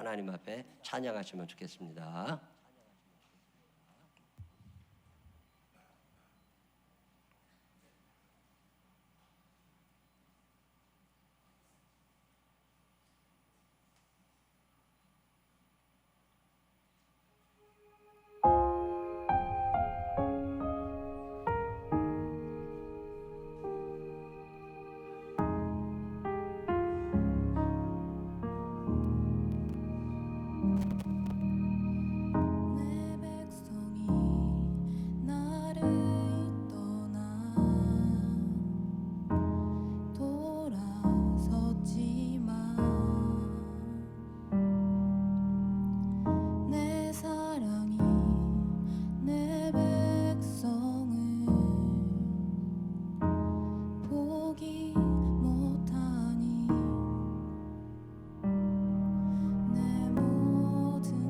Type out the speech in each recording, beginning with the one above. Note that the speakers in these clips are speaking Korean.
하나님 앞에 찬양하시면 좋겠습니다. 못하니 내 모든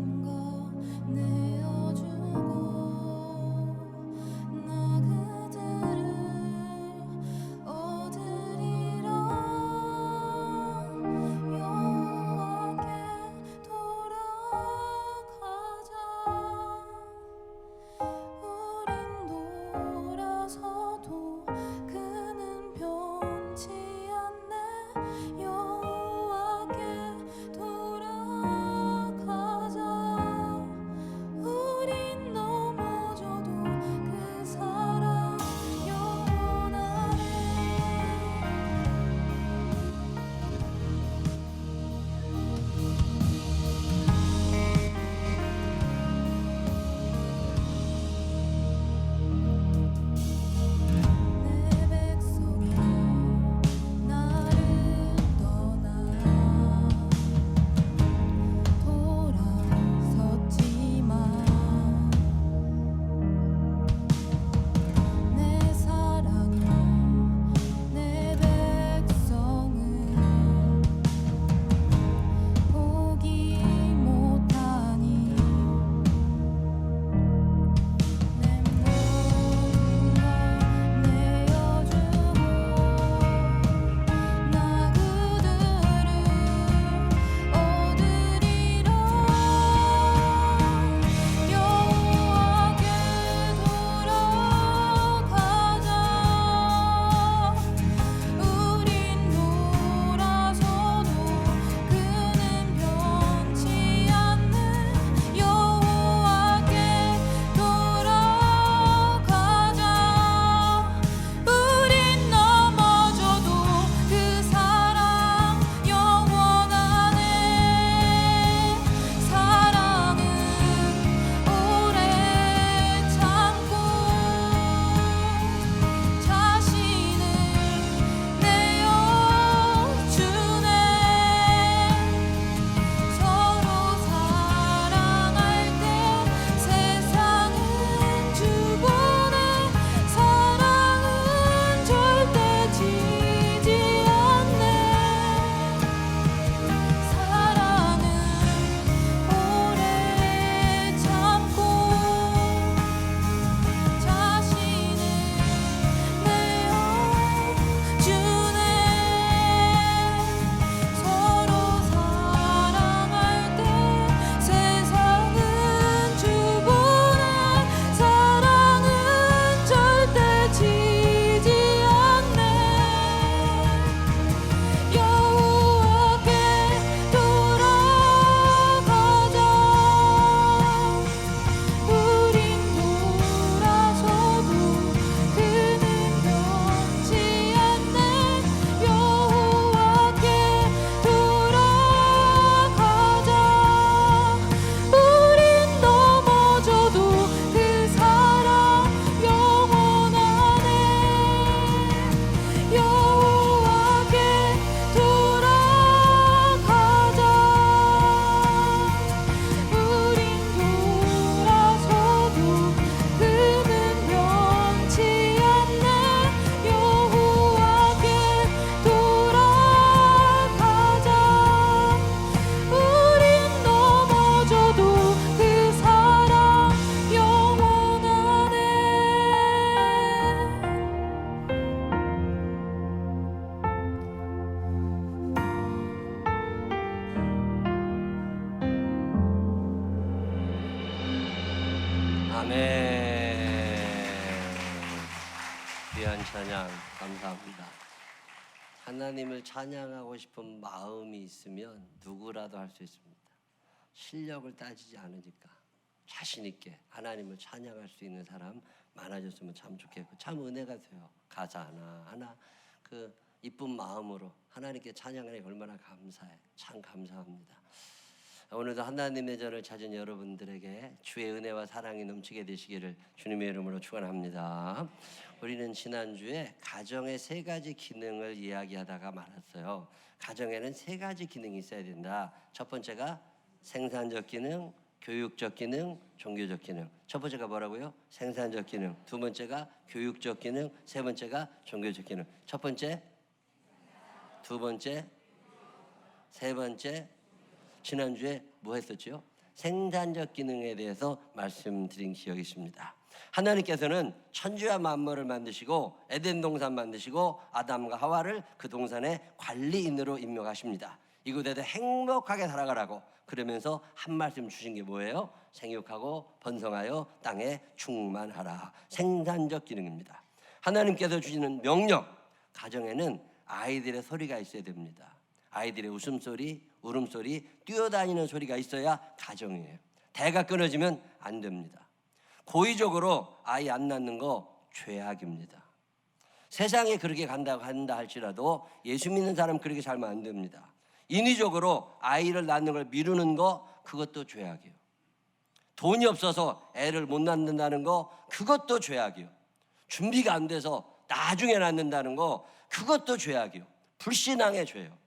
아멘. 귀한 찬양 감사합니다. 하나님을 찬양하고 싶은 마음이 있으면 누구라도 할 수 있습니다. 실력을 따지지 않으니까 자신 있게 하나님을 찬양할 수 있는 사람 많아졌으면 참 좋겠고, 참 은혜가 돼요. 가사 하나 그 이쁜 마음으로 하나님께 찬양하는 게 얼마나 감사해. 참 감사합니다. 오늘도 하나님의 전을 찾은 여러분들에게 주의 은혜와 사랑이 넘치게 되시기를 주님의 이름으로 축원합니다. 우리는 지난주에 가정의 세 가지 기능을 이야기하다가 말았어요. 가정에는 세 가지 기능이 있어야 된다. 첫 번째가 생산적 기능, 교육적 기능, 종교적 기능. 첫 번째가 뭐라고요? 생산적 기능. 두 번째가 교육적 기능. 세 번째가 종교적 기능. 첫 번째, 두 번째, 세 번째. 지난주에 뭐 했었죠? 생산적 기능에 대해서 말씀드린 기억이 있습니다. 하나님께서는 천지와 만물을 만드시고 에덴 동산 만드시고 아담과 하와를 그 동산의 관리인으로 임명하십니다. 이곳에서 행복하게 살아가라고. 그러면서 한 말씀 주신 게 뭐예요? 생육하고 번성하여 땅에 충만하라. 생산적 기능입니다. 하나님께서 주시는 명령, 가정에는 아이들의 소리가 있어야 됩니다. 아이들의 웃음소리, 울음소리, 뛰어다니는 소리가 있어야 가정이에요. 대가 끊어지면 안 됩니다. 고의적으로 아이 안 낳는 거 죄악입니다. 세상에 그렇게 간다 할지라도 예수 믿는 사람 그렇게 살면 안 됩니다. 인위적으로 아이를 낳는 걸 미루는 거, 그것도 죄악이에요. 돈이 없어서 애를 못 낳는다는 거, 그것도 죄악이에요. 준비가 안 돼서 나중에 낳는다는 거, 그것도 죄악이에요. 불신앙의 죄예요.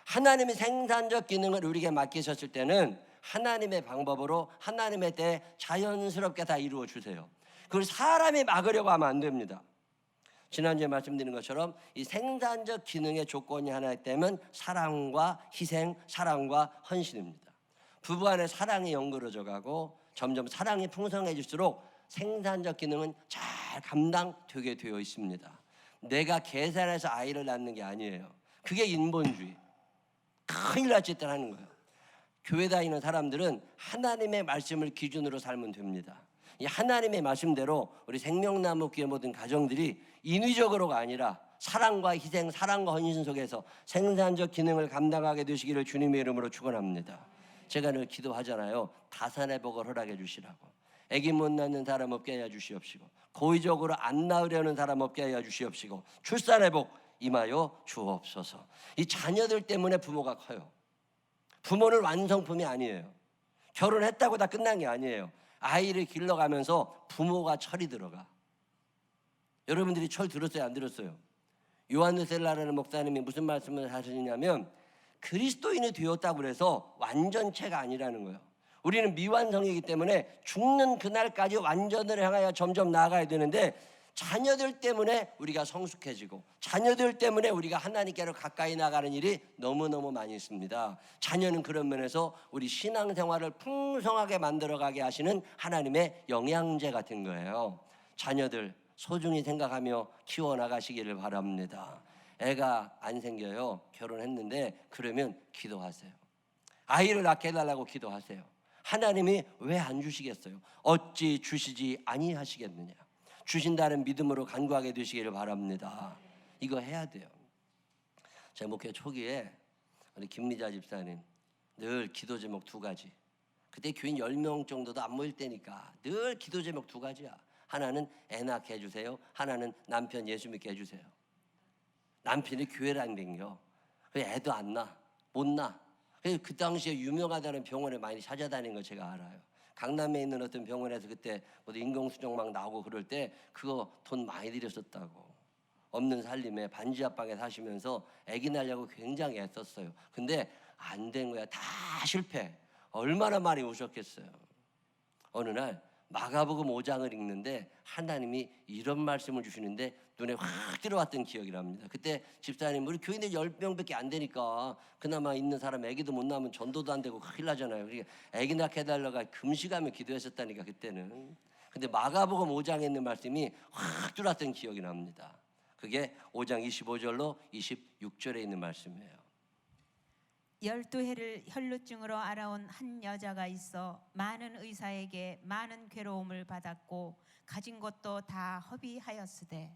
하나님의 생산적 기능을 우리에게 맡기셨을 때는 하나님의 방법으로 하나님의 때에 자연스럽게 다 이루어 주세요. 그걸 사람이 막으려고 하면 안 됩니다. 지난주에 말씀드린 것처럼 이 생산적 기능의 조건이 하나 있다면 사랑과 희생, 사랑과 헌신입니다. 부부간의 사랑이 연그러져 가고 점점 사랑이 풍성해질수록 생산적 기능은 잘 감당되게 되어 있습니다. 내가 계산해서 아이를 낳는 게 아니에요. 그게 인본주의. 큰일 날 짓을 하는 거예요. 교회 다니는 사람들은 하나님의 말씀을 기준으로 살면 됩니다. 이 하나님의 말씀대로 우리 생명나무 교회 모든 가정들이 인위적으로가 아니라 사랑과 희생, 사랑과 헌신 속에서 생산적 기능을 감당하게 되시기를 주님의 이름으로 축원합니다. 제가 늘 기도하잖아요. 다산의 복을 허락해 주시라고. 아기 못 낳는 사람 없게 하여 주시옵시고, 고의적으로 안 낳으려는 사람 없게 하여 주시옵시고, 출산의 복 임하여 주옵소서. 이 자녀들 때문에 부모가 커요. 부모는 완성품이 아니에요. 결혼했다고 다 끝난 게 아니에요. 아이를 길러가면서 부모가 철이 들어가. 여러분들이 철 들었어요, 안 들었어요? 요한 느셀라라는 목사님이 무슨 말씀을 하시냐면, 그리스도인이 되었다고 해서 완전체가 아니라는 거예요. 우리는 미완성이기 때문에 죽는 그날까지 완전을 향하여 점점 나아가야 되는데, 자녀들 때문에 우리가 성숙해지고 자녀들 때문에 우리가 하나님께로 가까이 나가는 일이 너무너무 많이 있습니다. 자녀는 그런 면에서 우리 신앙생활을 풍성하게 만들어가게 하시는 하나님의 영양제 같은 거예요. 자녀들 소중히 생각하며 키워나가시기를 바랍니다. 애가 안 생겨요. 결혼했는데 그러면 기도하세요. 아이를 낳게 해달라고 기도하세요. 하나님이 왜 안 주시겠어요? 어찌 주시지 아니하시겠느냐. 주신다는 믿음으로 간구하게 되시기를 바랍니다. 이거 해야 돼요. 제 목회 초기에 우리 김미자 집사님 늘 기도 제목 두 가지. 그때 교인 10명 정도도 안 모일 때니까 늘 기도 제목 두 가지야. 하나는 애 낳게 해주세요. 하나는 남편 예수 믿게 해주세요. 남편이 교회를 안 댕겨. 애도 안 낳아. 못 낳아. 그래서 그 당시에 유명하다는 병원에 많이 찾아다닌 거 제가 알아요. 강남에 있는 어떤 병원에서 그때 인공수정 막 나오고 그럴 때 그거 돈 많이 들였었다고. 없는 살림에 반지 하방에 사시면서 아기 낳으려고 굉장히 애썼어요. 근데 안 된 거야. 다 실패. 얼마나 많이 우셨겠어요. 어느 날 마가복음 5장을 읽는데 하나님이 이런 말씀을 주시는데 눈에 확 들어왔던 기억이 납니다. 그때 집사님, 우리 교인들 10명밖에 안 되니까 그나마 있는 사람 애기도 못 낳으면 전도도 안 되고 큰일 나잖아요. 그러니까 애기 낳게 해달라고 금식하며 기도했었다니까 그때는. 근데 마가복음 5장에 있는 말씀이 확 들어왔던 기억이 납니다. 그게 5장 25절로 26절에 있는 말씀이에요. 12해를 혈루증으로 앓아온 한 여자가 있어 많은 의사에게 많은 괴로움을 받았고 가진 것도 다 허비하였으되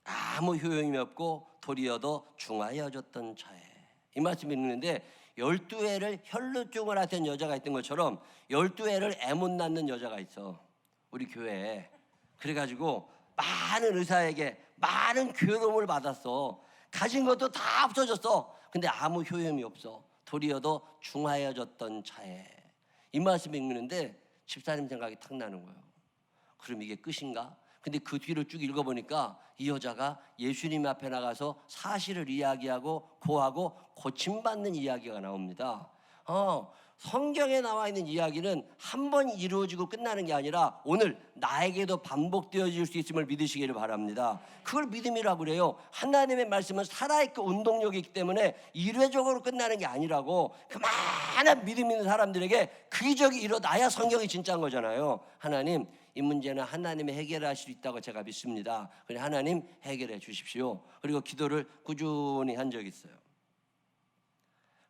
아무 효용이 없고 도리어도 중하여졌던 차에. 이 말씀이 있는데 12해를 혈루증을 앓던 여자가 있던 것처럼 12해를 애 못 낳는 여자가 있어 우리 교회에. 그래가지고 많은 의사에게 많은 괴로움을 받았어. 가진 것도 다 없어졌어. 근데 아무 효용이 없어. 도리어도 중하여졌던 차에. 이 말씀이 읽는데 집사님 생각이 탁 나는 거예요. 그럼 이게 끝인가? 근데 그 뒤를 쭉 읽어보니까 이 여자가 예수님 앞에 나가서 사실을 이야기하고 고하고 고침받는 이야기가 나옵니다. 성경에 나와 있는 이야기는 한 번 이루어지고 끝나는 게 아니라 오늘 나에게도 반복되어질 수 있음을 믿으시기를 바랍니다. 그걸 믿음이라고 그래요. 하나님의 말씀은 살아있고 운동력이 있기 때문에 일회적으로 끝나는 게 아니라고. 그 많은 믿음 있는 사람들에게 그 기적이 일어나야 성경이 진짜인 거잖아요. 하나님, 이 문제는 하나님이 해결할 수 있다고 제가 믿습니다. 그래 하나님 해결해 주십시오. 그리고 기도를 꾸준히 한 적이 있어요.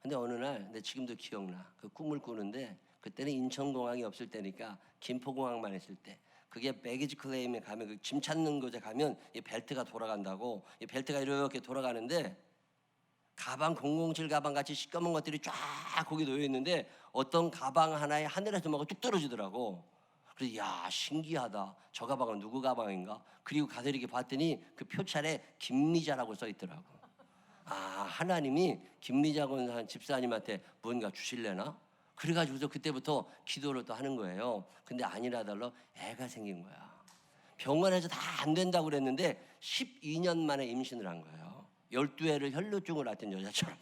근데 어느 날, 근데 지금도 기억나. 그 꿈을 꾸는데 그때는 인천공항이 없을 때니까 김포공항만 했을 때. 그게 배기지 클레임에 가면 그 짐 찾는 곳에 가면 이 벨트가 돌아간다고. 이 벨트가 이렇게 돌아가는데 가방 007 가방 같이 시꺼먼 것들이 쫙 거기 놓여 있는데 어떤 가방 하나에 하늘에서 뭐가 뚝 떨어지더라고. 그래서 야 신기하다. 저 가방은 누구 가방인가? 그리고 가서 이렇게 봤더니 그 표찰에 김미자라고 써 있더라고. 하나님이 김미자 권사 집사님한테 뭔가 주실래나? 그래가지고서 그때부터 기도를 또 하는 거예요. 근데 아니라달라 애가 생긴 거야. 병원에서 다 안 된다고 그랬는데 12년 만에 임신을 한 거예요. 12해를 혈루증을 앓던 여자처럼.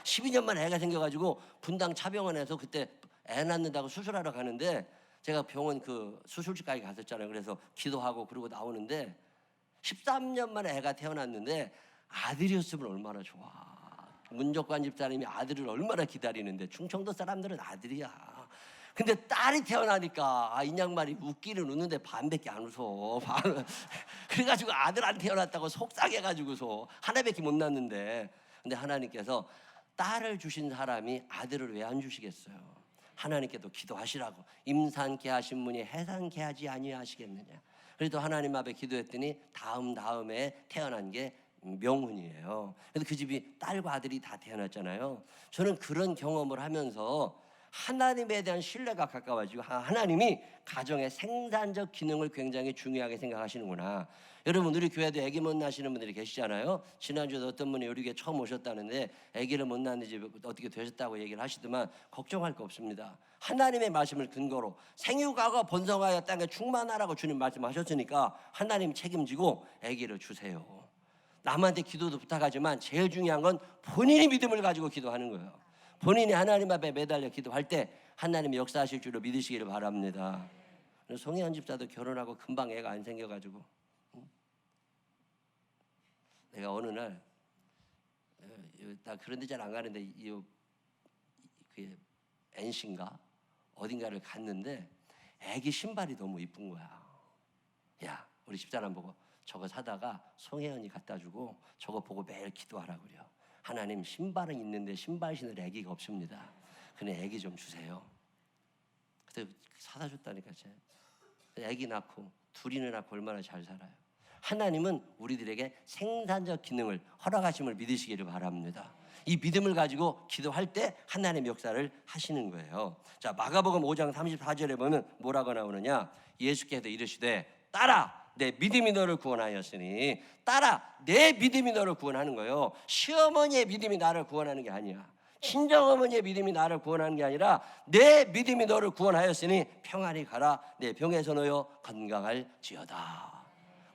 12년 만에 애가 생겨가지고 분당 차병원에서 그때 애 낳는다고 수술하러 가는데 제가 병원 그 수술실까지 갔었잖아요. 그래서 기도하고 그러고 나오는데 13년 만에 애가 태어났는데 아들이었으면 얼마나 좋아. 문적관 집사님이 아들을 얼마나 기다리는데 충청도 사람들은 아들이야. 근데 딸이 태어나니까 이 양반이 웃기는 웃는데 반밖에 안 웃어. 그래가지고 아들 안 태어났다고 속상해가지고서 하나밖에 못 낳는데. 근데 하나님께서 딸을 주신 사람이 아들을 왜 안 주시겠어요? 하나님께도 기도하시라고. 임산케 하신 분이 해산케 하지 아니하시겠느냐. 그래도 하나님 앞에 기도했더니 다음에 태어난 게 명훈이에요. 그래서 그 집이 딸과 아들이 다 태어났잖아요. 저는 그런 경험을 하면서 하나님에 대한 신뢰가 가까워지고 하나님이 가정의 생산적 기능을 굉장히 중요하게 생각하시는구나. 여러분 우리 교회도 아기 못 낳으시는 분들이 계시잖아요. 지난주에 어떤 분이 우리 교회 처음 오셨다는데 아기를 못 낳는지 어떻게 되셨다고 얘기를 하시더만 걱정할 거 없습니다. 하나님의 말씀을 근거로 생육하고 번성하여 땅에 충만하라고 주님 말씀하셨으니까 하나님 책임지고 아기를 주세요. 남한테 기도도 부탁하지만 제일 중요한 건 본인이 믿음을 가지고 기도하는 거예요. 본인이 하나님 앞에 매달려 기도할 때 하나님이 역사하실 줄로 믿으시기를 바랍니다. 송혜연 집사도 결혼하고 금방 애가 안 생겨가지고 내가 어느 날 나 그런 데 잘 안 가는데 그 NC인가 어딘가를 갔는데 애기 신발이 너무 이쁜 거야. 야 우리 집사람 보고 저거 사다가 송혜연이 갖다 주고 저거 보고 매일 기도하라고 그래요. 하나님 신발은 있는데 신발 신을 애기가 없습니다. 그냥 애기 좀 주세요. 그때 사다 줬다니까. 애기 낳고 둘이나 낳고 얼마나 잘 살아요. 하나님은 우리들에게 생산적 기능을 허락하심을 믿으시기를 바랍니다. 이 믿음을 가지고 기도할 때 하나님의 역사를 하시는 거예요. 자 마가복음 5장 34절에 보면 뭐라고 나오느냐. 예수께서 이르시되 딸아 내 믿음이 너를 구원하였으니. 딸아 내 믿음이 너를 구원하는 거예요. 시어머니의 믿음이 나를 구원하는 게 아니야. 친정어머니의 믿음이 나를 구원하는 게 아니라 내 믿음이 너를 구원하였으니 평안히 가라. 내 병에서 놓여 건강할지어다.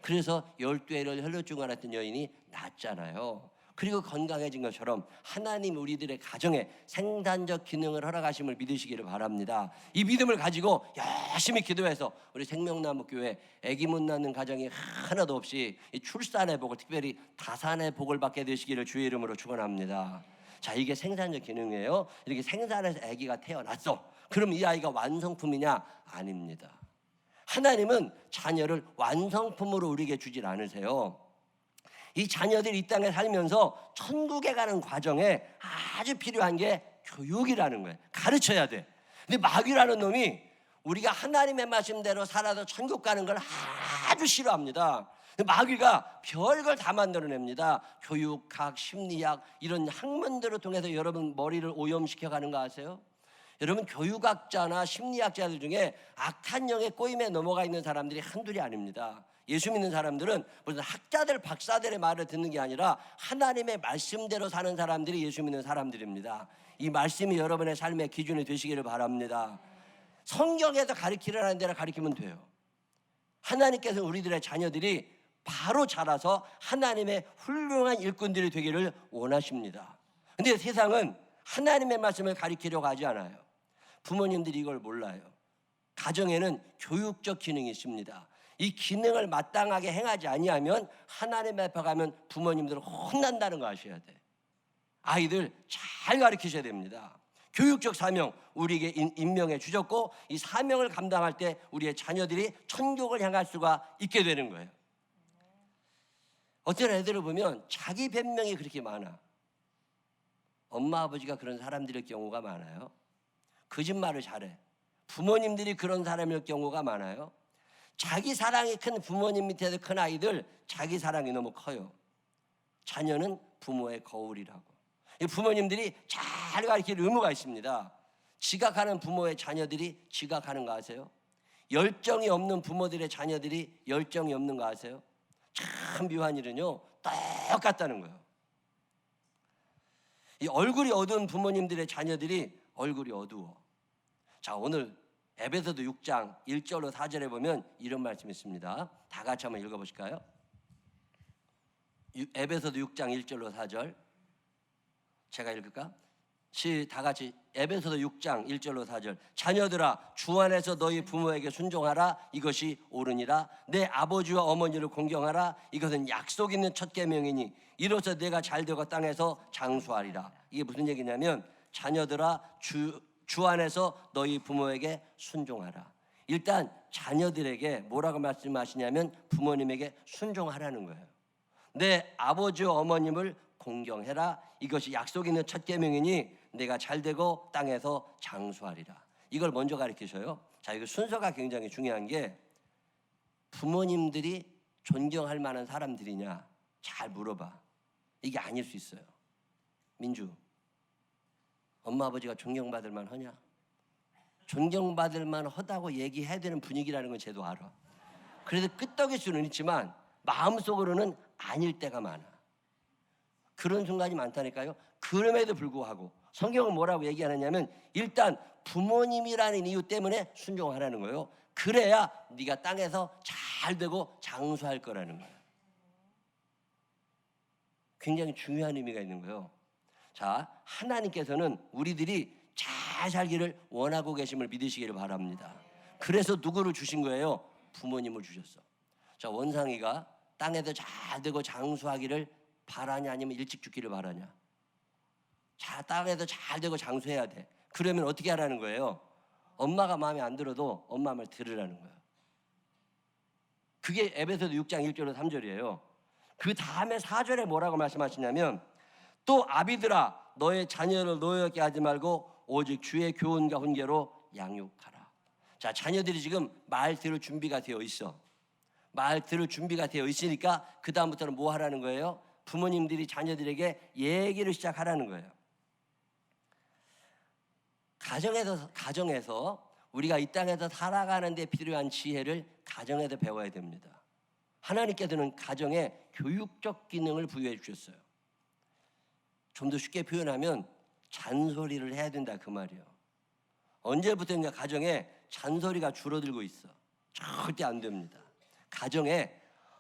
그래서 12해를 혈루증을 앓았던 여인이 낫잖아요. 그리고 건강해진 것처럼 하나님 우리들의 가정에 생산적 기능을 허락하심을 믿으시기를 바랍니다. 이 믿음을 가지고 열심히 기도해서 우리 생명나무교회 아기 못 낳는 가정이 하나도 없이 이 출산의 복을 특별히 다산의 복을 받게 되시기를 주의 이름으로 축원합니다. 자 이게 생산적 기능이에요. 이렇게 생산해서 아기가 태어났어. 그럼 이 아이가 완성품이냐? 아닙니다. 하나님은 자녀를 완성품으로 우리에게 주질 않으세요. 이 자녀들이 이 땅에 살면서 천국에 가는 과정에 아주 필요한 게 교육이라는 거예요. 가르쳐야 돼. 근데 마귀라는 놈이 우리가 하나님의 말씀대로 살아서 천국 가는 걸 아주 싫어합니다. 마귀가 별걸 다 만들어냅니다. 교육학, 심리학 이런 학문들을 통해서 여러분 머리를 오염시켜가는 거 아세요? 여러분 교육학자나 심리학자들 중에 악한 영의 꼬임에 넘어가 있는 사람들이 한둘이 아닙니다. 예수 믿는 사람들은 무슨 학자들 박사들의 말을 듣는 게 아니라 하나님의 말씀대로 사는 사람들이 예수 믿는 사람들입니다. 이 말씀이 여러분의 삶의 기준이 되시기를 바랍니다. 성경에서 가르치라는 대로 가르치면 돼요. 하나님께서 우리들의 자녀들이 바로 자라서 하나님의 훌륭한 일꾼들이 되기를 원하십니다. 근데 세상은 하나님의 말씀을 가르치려고 하지 않아요. 부모님들이 이걸 몰라요. 가정에는 교육적 기능이 있습니다. 이 기능을 마땅하게 행하지 아니하면 하나님 앞에 가면 부모님들은 혼난다는 거 아셔야 돼. 아이들 잘 가르치셔야 됩니다. 교육적 사명 우리에게 임명해 주셨고 이 사명을 감당할 때 우리의 자녀들이 천국을 향할 수가 있게 되는 거예요. 어떤 애들을 보면 자기 변명이 그렇게 많아. 엄마 아버지가 그런 사람들일 경우가 많아요. 거짓말을 잘해. 부모님들이 그런 사람일 경우가 많아요. 자기 사랑이 큰 부모님 밑에서 큰 아이들 자기 사랑이 너무 커요. 자녀는 부모의 거울이라고. 이 부모님들이 잘 가르칠 의무가 있습니다. 지각하는 부모의 자녀들이 지각하는 거 아세요? 열정이 없는 부모들의 자녀들이 열정이 없는 거 아세요? 참 묘한 일은요 똑같다는 거예요. 이 얼굴이 어두운 부모님들의 자녀들이 얼굴이 어두워. 자, 오늘 에베소서 6장 1절로 4절에 보면 이런 말씀이 있습니다. 다 같이 한번 읽어보실까요? 에베소서 6장 1절로 4절 제가 읽을까? 다 같이 에베소서 6장 1절로 4절 자녀들아 주 안에서 너희 부모에게 순종하라 이것이 옳으니라 내 아버지와 어머니를 공경하라 이것은 약속 있는 첫 계명이니 이로써 내가 잘되고 땅에서 장수하리라. 이게 무슨 얘기냐면 자녀들아 주 안에서 너희 부모에게 순종하라. 일단 자녀들에게 뭐라고 말씀하시냐면 부모님에게 순종하라는 거예요. 내 아버지와 어머님을 공경해라 이것이 약속 있는 첫 계명이니 내가 잘되고 땅에서 장수하리라. 이걸 먼저 가르치셔요. 자, 이거 순서가 굉장히 중요한 게 부모님들이 존경할 만한 사람들이냐 잘 물어봐. 이게 아닐 수 있어요. 민주, 엄마 아버지가 존경받을 만하냐? 존경받을 만하다고 얘기해야 되는 분위기라는 건 쟤도 알아. 그래서 끄떡일 수는 있지만 마음속으로는 아닐 때가 많아. 그런 순간이 많다니까요. 그럼에도 불구하고 성경은 뭐라고 얘기하느냐면 일단 부모님이라는 이유 때문에 순종하라는 거예요. 그래야 네가 땅에서 잘 되고 장수할 거라는 거예요. 굉장히 중요한 의미가 있는 거예요. 자, 하나님께서는 우리들이 잘 살기를 원하고 계심을 믿으시기를 바랍니다. 그래서 누구를 주신 거예요? 부모님을 주셨어. 자, 원상이가 땅에서 잘 되고 장수하기를 바라냐 아니면 일찍 죽기를 바라냐? 자, 땅에서 잘 되고 장수해야 돼. 그러면 어떻게 하라는 거예요? 엄마가 마음에 안 들어도 엄마 말 들으라는 거예요. 그게 에베소서 6장 1절로 3절이에요. 그 다음에 4절에 뭐라고 말씀하시냐면 또 아비들아 너의 자녀를 노엽게 하지 말고 오직 주의 교훈과 훈계로 양육하라. 자, 자녀들이 지금 말 들을 준비가 되어 있어. 말 들을 준비가 되어 있으니까 그 다음부터는 뭐 하라는 거예요? 부모님들이 자녀들에게 얘기를 시작하라는 거예요. 가정에서 우리가 이 땅에서 살아가는 데 필요한 지혜를 가정에서 배워야 됩니다. 하나님께서는 가정에 교육적 기능을 부여해 주셨어요. 좀 더 쉽게 표현하면 잔소리를 해야 된다 그 말이에요. 언제부터인가 가정에 잔소리가 줄어들고 있어. 절대 안 됩니다. 가정에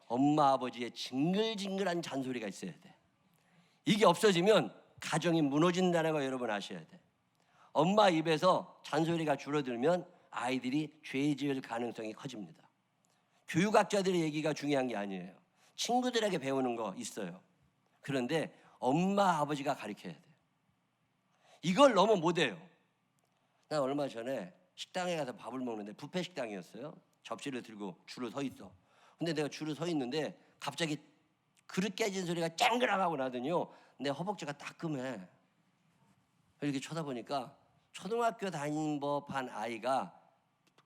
엄마 아버지의 징글징글한 잔소리가 있어야 돼. 이게 없어지면 가정이 무너진다는 거 여러분 아셔야 돼. 엄마 입에서 잔소리가 줄어들면 아이들이 죄 지을 가능성이 커집니다. 교육학자들의 얘기가 중요한 게 아니에요. 친구들에게 배우는 거 있어요. 그런데 엄마 아버지가 가르쳐야 돼요. 이걸 너무 못해요. 나 얼마 전에 식당에 가서 밥을 먹는데 뷔페 식당이었어요. 접시를 들고 줄을 서 있어. 근데 내가 줄을 서 있는데 갑자기 그릇 깨진 소리가 쨍그랑하고 나더니요, 내 허벅지가 따끔해. 이렇게 쳐다보니까 초등학교 다닌 법한 아이가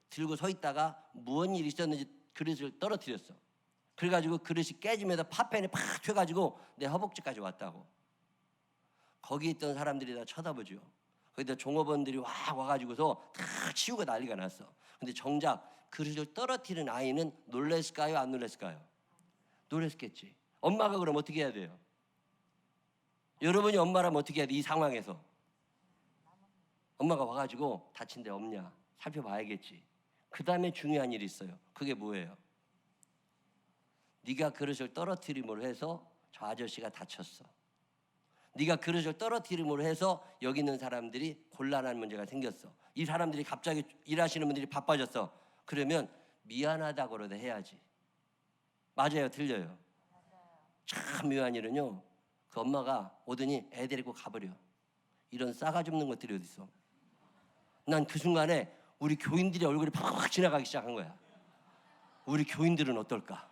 들고 서 있다가 무슨 일이 있었는지 그릇을 떨어뜨렸어. 그래가지고 그릇이 깨지면서 파편이 팍 튀어가지고 내 허벅지까지 왔다고. 거기 있던 사람들이 다 쳐다보죠. 거기다 종업원들이 와가지고서 다 치우고 난리가 났어. 근데 정작 그릇을 떨어뜨린 아이는 놀랬을까요? 안 놀랬을까요? 놀랬겠지. 엄마가 그럼 어떻게 해야 돼요? 여러분이 엄마라면 어떻게 해야 돼? 이 상황에서 엄마가 와가지고 다친 데 없냐 살펴봐야겠지. 그 다음에 중요한 일이 있어요. 그게 뭐예요? 네가 그릇을 떨어뜨림으로 해서 저 아저씨가 다쳤어. 네가 그릇을 떨어뜨림으로 해서 여기 있는 사람들이 곤란한 문제가 생겼어. 이 사람들이 갑자기 일하시는 분들이 바빠졌어. 그러면 미안하다고라도 해야지. 맞아요, 틀려요? 참 묘한 일은요, 그 엄마가 오더니 애 데리고 가버려. 이런 싸가지 없는 것들이 어디 있어. 난 그 순간에 우리 교인들의 얼굴이 팍 지나가기 시작한 거야. 우리 교인들은 어떨까?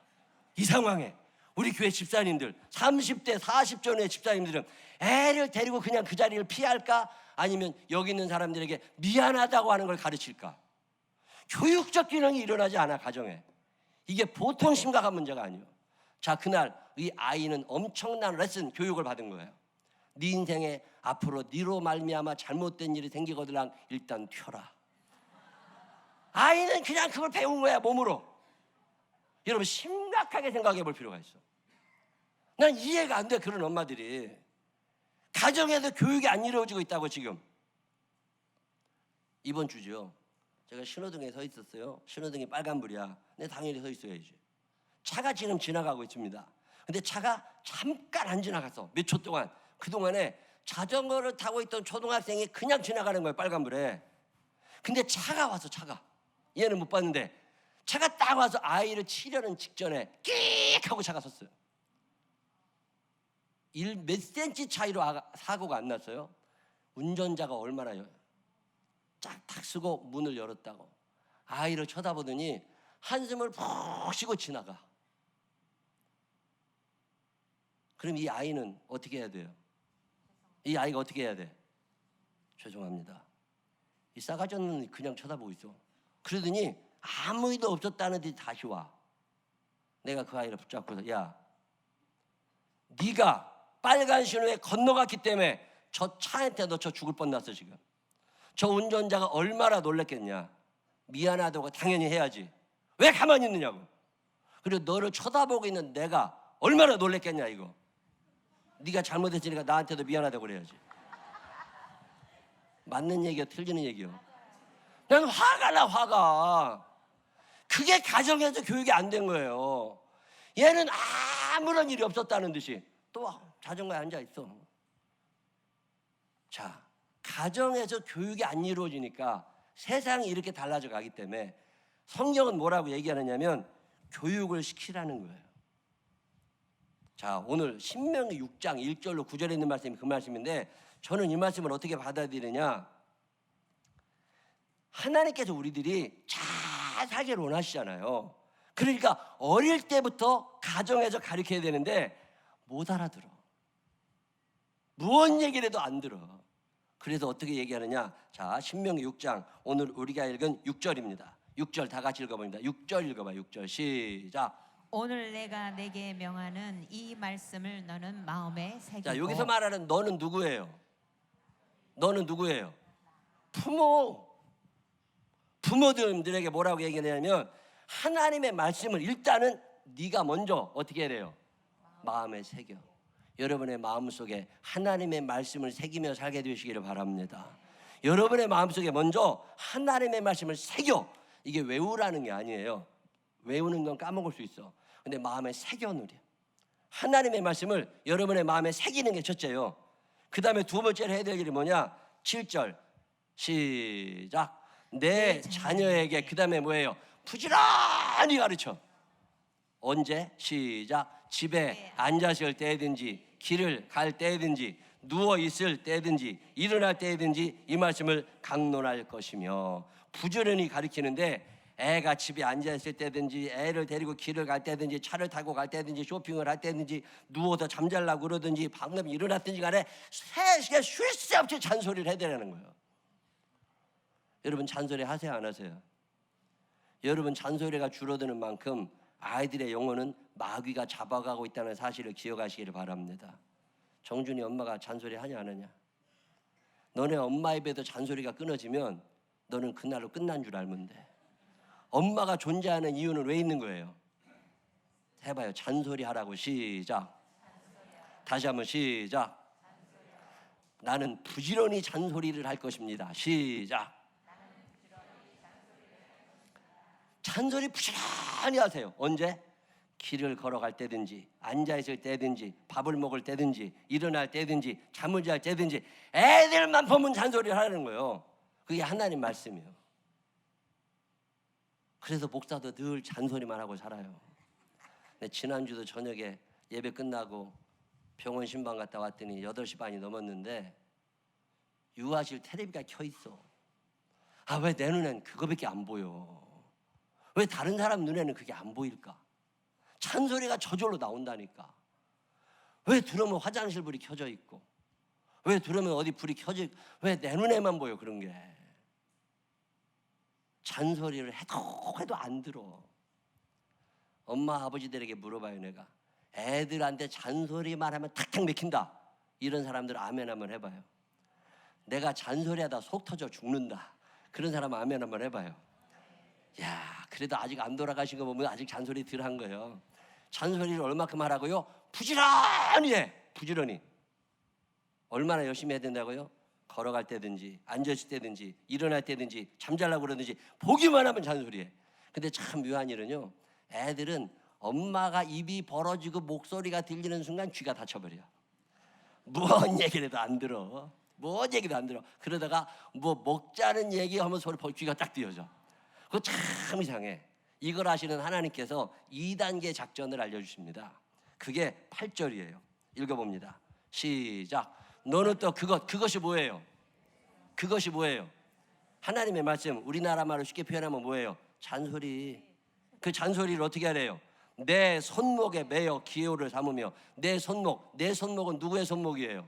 이 상황에 우리 교회 집사님들 30대 40전의 집사님들은 애를 데리고 그냥 그 자리를 피할까? 아니면 여기 있는 사람들에게 미안하다고 하는 걸 가르칠까? 교육적 균형이 일어나지 않아. 가정에 이게 보통 심각한 문제가 아니에요. 자, 그날 이 아이는 엄청난 레슨 교육을 받은 거예요. 네 인생에 앞으로 네로 말미암아 잘못된 일이 생기거든 일단 튀어라. 아이는 그냥 그걸 배운 거야, 몸으로. 여러분 심각하게 생각해 볼 필요가 있어. 난 이해가 안 돼. 그런 엄마들이 가정에서 교육이 안 이루어지고 있다고. 지금 이번 주죠, 제가 신호등에 서 있었어요. 신호등이 빨간불이야. 근데 당연히 서 있어야지. 차가 지금 지나가고 있습니다. 근데 차가 잠깐 안 지나갔어. 몇 초 동안. 그동안에 자전거를 타고 있던 초등학생이 그냥 지나가는 거예요, 빨간불에. 근데 차가 와서, 차가 얘는 못 봤는데 차가 딱 와서 아이를 치려는 직전에 끽 하고 차가 섰어요. 몇 센치 차이로 사고가 안 났어요. 운전자가 얼마나 쫙탁 쓰고 문을 열었다고. 아이를 쳐다보더니 한숨을 푹 쉬고 지나가. 그럼 이 아이는 어떻게 해야 돼요? 이 아이가 어떻게 해야 돼? 죄송합니다. 이 싸가지 없는 놈이 그냥 쳐다보고 있어. 그러더니 아무 일도 없었다는 듯이 다시 와. 내가 그 아이를 붙잡고서, 야, 네가 빨간 신호에 건너갔기 때문에 저 차한테 너 저 죽을 뻔났어. 지금 저 운전자가 얼마나 놀랬겠냐. 미안하다고 당연히 해야지. 왜 가만히 있느냐고. 그리고 너를 쳐다보고 있는 내가 얼마나 놀랬겠냐. 이거 네가 잘못했으니까 나한테도 미안하다고 그래야지. 맞는 얘기요, 틀리는 얘기요? 난 화가 나, 화가. 그게 가정에서 교육이 안 된 거예요. 얘는 아무런 일이 없었다는 듯이 또 자전거에 앉아 있어. 자, 가정에서 교육이 안 이루어지니까 세상이 이렇게 달라져 가기 때문에 성경은 뭐라고 얘기하느냐면 교육을 시키라는 거예요. 자, 오늘 신명기 6장 1절로 9절에 있는 말씀이 그 말씀인데, 저는 이 말씀을 어떻게 받아들이느냐, 하나님께서 우리들이 잘 살기를 원하시잖아요. 그러니까 어릴 때부터 가정에서 가르쳐야 되는데 못 알아들어. 무언 얘기를 해도 안 들어. 그래서 어떻게 얘기하느냐, 자, 신명기 6장 오늘 우리가 읽은 6절입니다. 6절 다 같이 읽어봅니다. 6절 읽어봐. 6절 시작. 오늘 내가 내게 명하는 이 말씀을 너는 마음에 새기고. 자, 여기서 말하는 너는 누구예요? 너는 누구예요? 부모. 부모들에게 뭐라고 얘기하냐면 하나님의 말씀을 일단은 네가 먼저 어떻게 해야 돼요? 마음에 새겨. 여러분의 마음속에 하나님의 말씀을 새기며 살게 되시기를 바랍니다. 여러분의 마음속에 먼저 하나님의 말씀을 새겨. 이게 외우라는 게 아니에요. 외우는 건 까먹을 수 있어. 근데 마음에 새겨 놓으려. 하나님의 말씀을 여러분의 마음에 새기는 게 첫째요. 그 다음에 두 번째로 해야 될 일이 뭐냐? 7절 시작. 내 자녀에게, 그 다음에 뭐예요? 부지런히 가르쳐. 언제? 시작. 집에 앉아 있을 때든지 길을 갈 때든지 누워 있을 때든지 일어날 때든지 이 말씀을 강론할 것이며. 부지런히 가르치는데 애가 집에 앉아있을 때든지, 애를 데리고 길을 갈 때든지, 차를 타고 갈 때든지, 쇼핑을 할 때든지, 누워서 잠잘라고 그러든지, 방금 일어났든지 간에 3시간 쉴 새 없이 잔소리를 해대라는 거예요. 여러분 잔소리 하세요, 안 하세요? 여러분 잔소리가 줄어드는 만큼 아이들의 영혼은 마귀가 잡아가고 있다는 사실을 기억하시기를 바랍니다. 정준이 엄마가 잔소리 하냐 안 하냐? 너네 엄마 입에도 잔소리가 끊어지면 너는 그날로 끝난 줄 알면 돼. 엄마가 존재하는 이유는 왜 있는 거예요? 해봐요. 잔소리 하라고. 시작. 다시 한번 시작. 나는 부지런히 잔소리를 할 것입니다. 시작. 잔소리 부지런히 하세요. 언제? 길을 걸어갈 때든지, 앉아있을 때든지, 밥을 먹을 때든지, 일어날 때든지, 잠을 잘 때든지 애들만 보면 잔소리를 하라는 거예요. 그게 하나님 말씀이에요. 그래서 목사도 늘 잔소리만 하고 살아요. 지난주도 저녁에 예배 끝나고 병원 신방 갔다 왔더니 8시 반이 넘었는데 유아실 텔레비가 켜 있어. 아, 왜 내 눈엔 그거밖에 안 보여? 왜 다른 사람 눈에는 그게 안 보일까? 잔소리가 저절로 나온다니까. 왜 들으면 화장실 불이 켜져 있고, 왜 들으면 어디 불이 켜져 있고, 왜 내 눈에만 보여? 그런 게 잔소리를 해도 안 들어. 엄마 아버지들에게 물어봐요. 내가 애들한테 잔소리만 하면 탁탁 맥힌다, 이런 사람들 아멘 한번 해봐요. 내가 잔소리하다 속 터져 죽는다, 그런 사람 아멘 한번 해봐요. 야, 그래도 아직 안 돌아가신 거 보면 아직 잔소리 덜 한 거예요. 잔소리를 얼마큼 하라고요? 부지런히 해. 부지런히. 얼마나 열심히 해야 된다고요? 걸어갈 때든지, 앉아있을 때든지, 일어날 때든지, 잠자려고 그러든지 보기만 하면 잔소리해. 근데 참 묘한 일은요, 애들은 엄마가 입이 벌어지고 목소리가 들리는 순간 귀가 닫혀버려. 뭔 얘기를 해도 안 들어. 뭔 얘기도 안 들어. 그러다가 뭐 먹자는 얘기하면 소리 귀가 딱 띄어져. 그거 참 이상해. 이걸 아시는 하나님께서 2단계 작전을 알려주십니다. 그게 8절이에요. 읽어봅니다. 시작. 너는 또 그것이 뭐예요? 그것이 뭐예요? 하나님의 말씀, 우리나라 말로 쉽게 표현하면 뭐예요? 잔소리. 그 잔소리를 어떻게 하래요? 내 손목에 매여 기호를 삼으며. 내 손목은 누구의 손목이에요?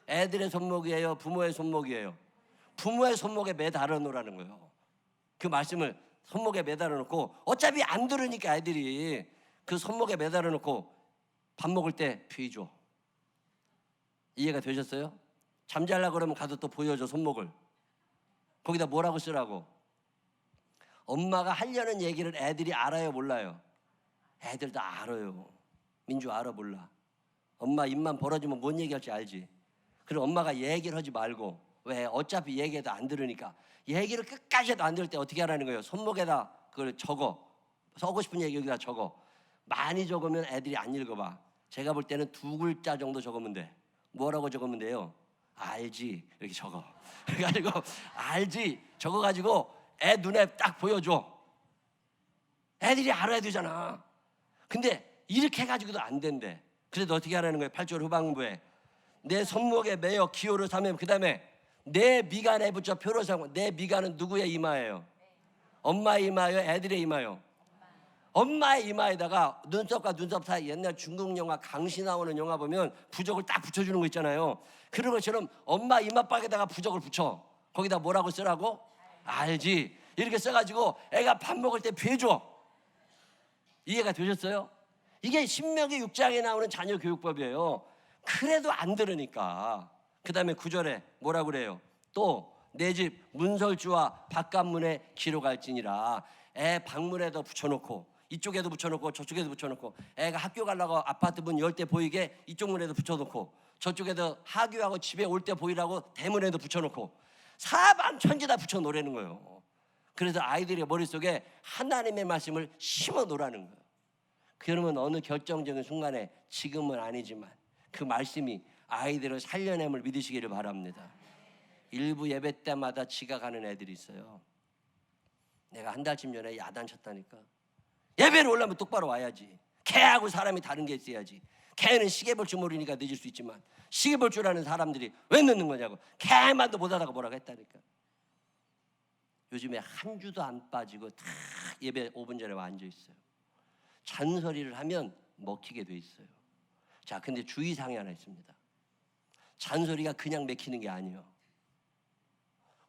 애들의 손목이에요? 부모의 손목이에요? 부모의 손목에 매달아 놓으라는 거예요. 그 말씀을 손목에 매달아 놓고, 어차피 안 들으니까 애들이 그 손목에 매달아 놓고 밥 먹을 때 피줘. 이해가 되셨어요? 잠자려고 그러면 가서 또 보여줘, 손목을. 거기다 뭐라고 쓰라고? 엄마가 하려는 얘기를 애들이 알아요, 몰라요? 애들 다 알아요. 민주 알아, 몰라? 엄마 입만 벌어지면 뭔 얘기할지 알지? 그럼 엄마가 얘기를 하지 말고, 왜? 어차피 얘기해도 안 들으니까. 얘기를 끝까지 해도 안 들을 때 어떻게 하라는 거예요? 손목에다 그걸 적어. 써고 싶은 얘기 여기다 적어. 많이 적으면 애들이 안 읽어봐. 제가 볼 때는 2글자 정도 적으면 돼. 뭐라고 적으면 돼요? 알지, 이렇게 적어. 그래가지고 알지 적어가지고 애 눈에 딱 보여줘. 애들이 알아야 되잖아. 근데 이렇게 해가지고도 안 된대. 그래도 어떻게 하라는 거예요? 8절 후반부에 내 손목에 매여 기호를 삼으면, 그 다음에 내 미간에 붙여 표를 삼고. 내 미간은 누구의 이마예요? 엄마의 이마예요? 애들의 이마예요? 엄마의 이마에다가 눈썹과 눈썹 사이, 옛날 중국 영화 강시 나오는 영화 보면 부적을 딱 붙여주는 거 있잖아요. 그런 것처럼 엄마 이마박에다가 부적을 붙여. 거기다 뭐라고 쓰라고? 알지. 이렇게 써가지고 애가 밥 먹을 때 피해줘. 이해가 되셨어요? 이게 신명기 6장에 나오는 자녀 교육법이에요. 그래도 안 들으니까. 그 다음에 9절에 뭐라고 그래요? 또 내 집 문설주와 바깥문에 기록할지니라. 애 방문에도 붙여놓고, 이쪽에도 붙여놓고, 저쪽에도 붙여놓고, 애가 학교 가려고 아파트 문 열 때 보이게 이쪽 문에도 붙여놓고, 저쪽에도 하교하고 집에 올 때 보이라고 대문에도 붙여놓고, 사방천지 다 붙여놓으라는 거예요. 그래서 아이들의 머릿속에 하나님의 말씀을 심어 놓으라는 거예요. 그러면 어느 결정적인 순간에, 지금은 아니지만 그 말씀이 아이들을 살려냄을 믿으시기를 바랍니다. 일부 예배 때마다 지각하는 애들이 있어요. 내가 한 달쯤 전에 야단쳤다니까. 예배를 오려면 똑바로 와야지. 걔하고 사람이 다른 게 있어야지. 걔는 시계 볼 줄 모르니까 늦을 수 있지만, 시계 볼 줄 아는 사람들이 왜 늦는 거냐고. 걔만도 못 하다가 뭐라고 했다니까. 요즘에 한 주도 안 빠지고 다 예배 5분 전에 와 앉아 있어요. 잔소리를 하면 먹히게 돼 있어요. 자, 근데 주의사항이 하나 있습니다. 잔소리가 그냥 맥히는 게 아니에요.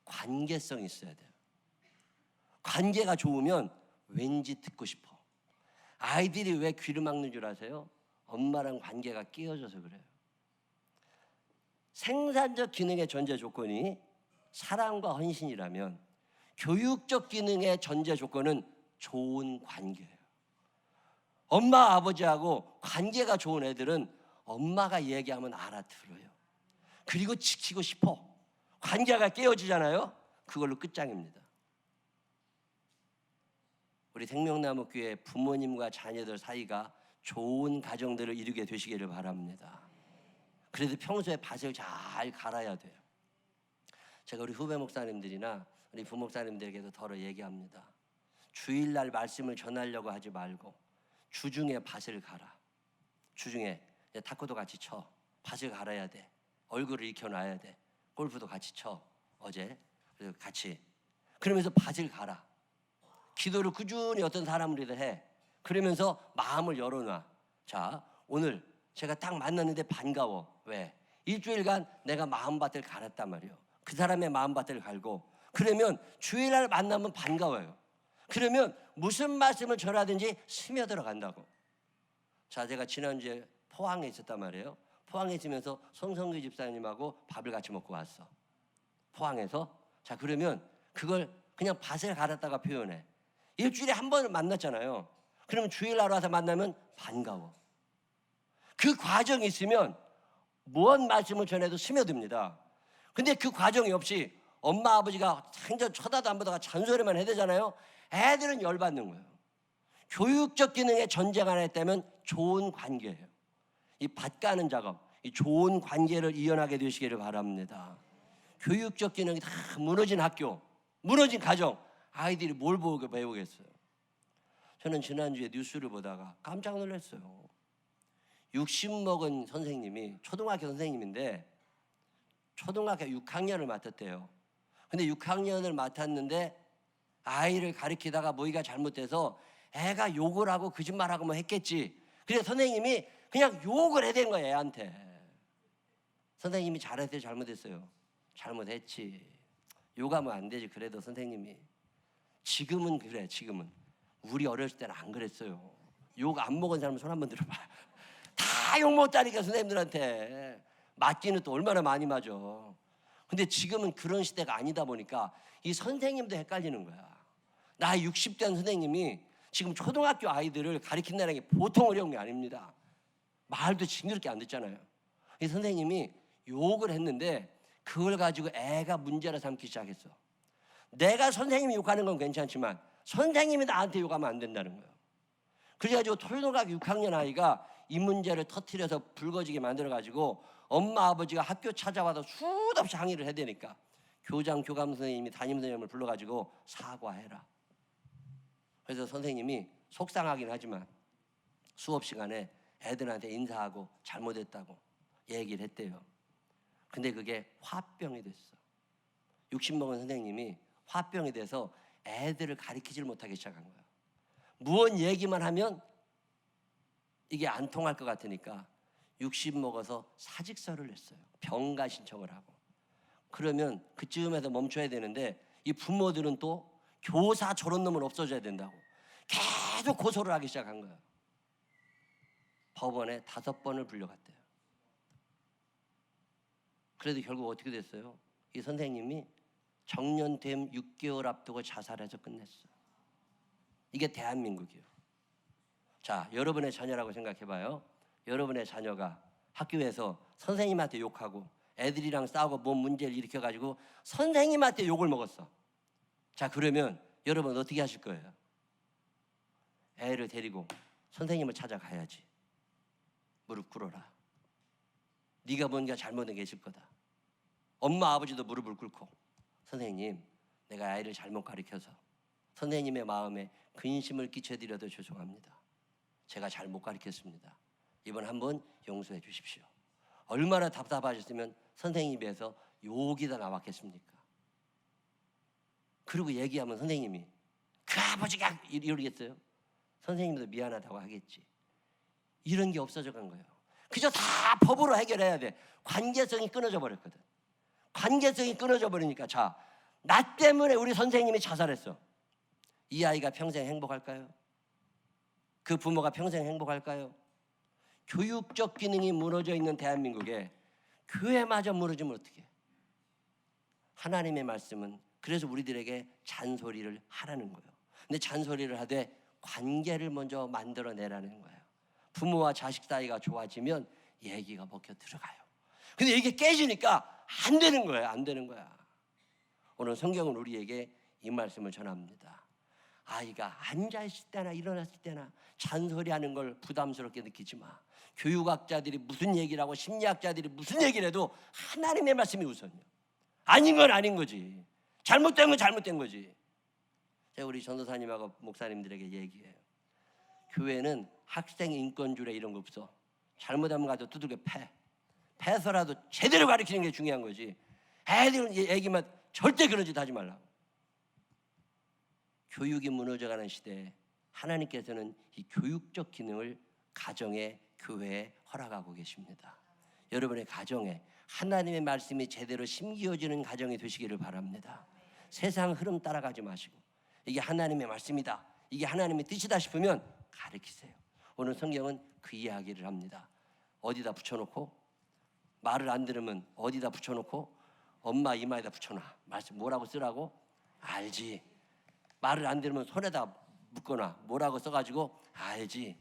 관계성이 있어야 돼요. 관계가 좋으면 왠지 듣고 싶어. 아이들이 왜 귀를 막는 줄 아세요? 엄마랑 관계가 끼어져서 그래요. 생산적 기능의 전제 조건이 사랑과 헌신이라면 교육적 기능의 전제 조건은 좋은 관계예요. 엄마 아버지하고 관계가 좋은 애들은 엄마가 얘기하면 알아들어요. 그리고 지키고 싶어. 관계가 깨어지잖아요. 그걸로 끝장입니다. 우리 생명나무 교회 부모님과 자녀들 사이가 좋은 가정들을 이루게 되시기를 바랍니다. 그래도 평소에 밭을 잘 갈아야 돼요. 제가 우리 후배 목사님들이나 우리 부목사님들에게도 덜어 얘기합니다. 주일날 말씀을 전하려고 하지 말고 주중에 밭을 갈아. 주중에 탁구도 같이 쳐. 밭을 갈아야 돼. 얼굴을 익혀놔야 돼. 골프도 같이 쳐. 어제 그래서 같이. 그러면서 밭을 갈아. 기도를 꾸준히 어떤 사람들이 해. 그러면서 마음을 열어놔. 자, 오늘 제가 딱 만났는데 반가워. 왜? 일주일간 내가 마음밭을 갈았단 말이에요. 그 사람의 마음밭을 갈고. 그러면 주일날 만나면 반가워요. 그러면 무슨 말씀을 전하든지 스며들어 간다고. 자, 제가 지난주에 포항에 있었단 말이에요. 포항에 있으면서 손성규 집사님하고 밥을 같이 먹고 왔어. 포항에서. 자, 그러면 그걸 그냥 밭을 갈았다가 표현해. 일주일에 한 번을 만났잖아요. 그러면 주일날 와서 만나면 반가워. 그 과정이 있으면 무언 말씀을 전해도 스며듭니다. 근데 그 과정이 없이 엄마 아버지가 생전 쳐다도 안 보다가 잔소리만 해대잖아요. 애들은 열받는 거예요. 교육적 기능의 전제가 하나 있다면 좋은 관계예요. 이 밭 가는 작업, 이 좋은 관계를 이어나게 되시기를 바랍니다. 교육적 기능이 다 무너진 학교, 무너진 가정, 아이들이 뭘 보고 배우겠어요? 저는 지난주에 뉴스를 보다가 깜짝 놀랐어요. 60 먹은 선생님이 초등학교 선생님인데 초등학교 6학년을 맡았대요. 근데 6학년을 맡았는데 아이를 가르치다가 모의가 잘못돼서 애가 욕을 하고 거짓말하고 뭐 했겠지. 그래서 선생님이 그냥 욕을 해댄 거예요, 애한테. 선생님이 잘했어요, 잘못했어요? 잘못했지. 욕하면 안 되지. 그래도 선생님이. 지금은 그래, 지금은. 우리 어렸을 때는 안 그랬어요. 욕 안 먹은 사람 손 한번 들어봐. 다 욕 먹다니까, 선생님들한테. 맞기는 또 얼마나 많이 맞아. 근데 지금은 그런 시대가 아니다 보니까 이 선생님도 헷갈리는 거야. 나 60대 선생님이 지금 초등학교 아이들을 가르친다는 게 보통 어려운 게 아닙니다. 말도 징그럽게 안 듣잖아요. 이 선생님이 욕을 했는데 그걸 가지고 애가 문제로 삼기 시작했어. 내가 선생님이 욕하는 건 괜찮지만 선생님이 나한테 욕하면 안 된다는 거예요. 그래가지고 초등학교 6학년 아이가 이 문제를 터뜨려서 불거지게 만들어가지고 엄마 아버지가 학교 찾아와서 수도 없이 항의를 해대니까 교장 교감 선생님이 담임 선생님을 불러가지고 사과해라. 그래서 선생님이 속상하긴 하지만 수업 시간에 애들한테 인사하고 잘못했다고 얘기를 했대요. 근데 그게 화병이 됐어. 60 먹은 선생님이 화병이 돼서 애들을 가르치질 못하기 시작한 거야. 무언 얘기만 하면 이게 안 통할 것 같으니까 60 먹어서 사직서를 냈어요. 병가 신청을 하고. 그러면 그쯤에서 멈춰야 되는데 이 부모들은 또 교사 저런 놈은 없어져야 된다고 계속 고소를 하기 시작한 거예요. 법원에 5번을 불려갔대요. 그래도 결국 어떻게 됐어요? 이 선생님이 정년퇴임 6개월 앞두고 자살해서 끝냈어. 이게 대한민국이에요. 자, 여러분의 자녀라고 생각해봐요. 여러분의 자녀가 학교에서 선생님한테 욕하고 애들이랑 싸우고 뭔 문제를 일으켜가지고 선생님한테 욕을 먹었어. 자, 그러면 여러분 어떻게 하실 거예요? 애를 데리고 선생님을 찾아가야지. 무릎 꿇어라. 네가 뭔가 잘못한 게 있을 거다. 엄마 아버지도 무릎을 꿇고 선생님, 내가 아이를 잘못 가르쳐서 선생님의 마음에 근심을 끼쳐드려도 죄송합니다. 제가 잘못 가르쳤습니다. 이번 한번 용서해 주십시오. 얼마나 답답하셨으면 선생님에서 욕이 다 나왔겠습니까? 그리고 얘기하면 선생님이 그 아버지가 이러겠어요? 선생님도 미안하다고 하겠지. 이런 게 없어져 간 거예요. 그저 다 법으로 해결해야 돼. 관계성이 끊어져 버렸거든. 관계성이 끊어져 버리니까 자, 나 때문에 우리 선생님이 자살했어. 이 아이가 평생 행복할까요? 그 부모가 평생 행복할까요? 교육적 기능이 무너져 있는 대한민국에 교회마저 무너지면 어떡해? 하나님의 말씀은 그래서 우리들에게 잔소리를 하라는 거예요. 근데 잔소리를 하되 관계를 먼저 만들어내라는 거예요. 부모와 자식 사이가 좋아지면 얘기가 먹혀 들어가요. 근데 이게 깨지니까 안 되는 거예요. 안 되는 거야. 오늘 성경은 우리에게 이 말씀을 전합니다. 아이가 앉아있을 때나 일어났을 때나 잔소리하는 걸 부담스럽게 느끼지 마. 교육학자들이 무슨 얘기를 하고 심리학자들이 무슨 얘기를 해도 하나님의 말씀이 우선이야. 아닌 건 아닌 거지. 잘못된 건 잘못된 거지. 제가 우리 전도사님하고 목사님들에게 얘기해요. 교회는 학생 인권주의 이런 거 없어. 잘못하면 가서 두들겨 패서라도 제대로 가르치는 게 중요한 거지. 애들 얘기만 절대 그런 짓 하지 말라고. 교육이 무너져가는 시대에 하나님께서는 이 교육적 기능을 가정에, 교회에 허락하고 계십니다. 여러분의 가정에 하나님의 말씀이 제대로 심기어지는 가정이 되시기를 바랍니다. 세상 흐름 따라가지 마시고 이게 하나님의 말씀이다, 이게 하나님의 뜻이다 싶으면 가르치세요. 오늘 성경은 그 이야기를 합니다. 어디다 붙여놓고, 말을 안 들으면 어디다 붙여놓고, 엄마 이마에다 붙여놔. 말씀 뭐라고 쓰라고? 알지. 말을 안 들으면 손에다 묶거나 뭐라고 써가지고 알지.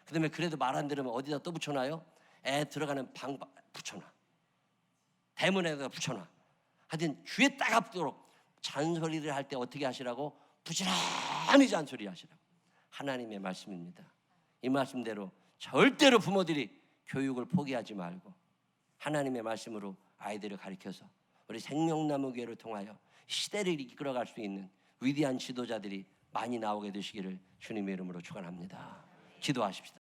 그 다음에 그래도 말 안 들으면 어디다 또 붙여놔요? 애 들어가는 방 붙여놔. 대문에다 붙여놔. 하여튼 귀에 딱 앞도록 잔소리를 할 때 어떻게 하시라고? 부지런히 잔소리 하시라고. 하나님의 말씀입니다. 이 말씀대로 절대로 부모들이 교육을 포기하지 말고 하나님의 말씀으로 아이들을 가르쳐서 우리 생명나무교회를 통하여 시대를 이끌어갈 수 있는 위대한 지도자들이 많이 나오게 되시기를 주님의 이름으로 축원합니다. 기도하십시다.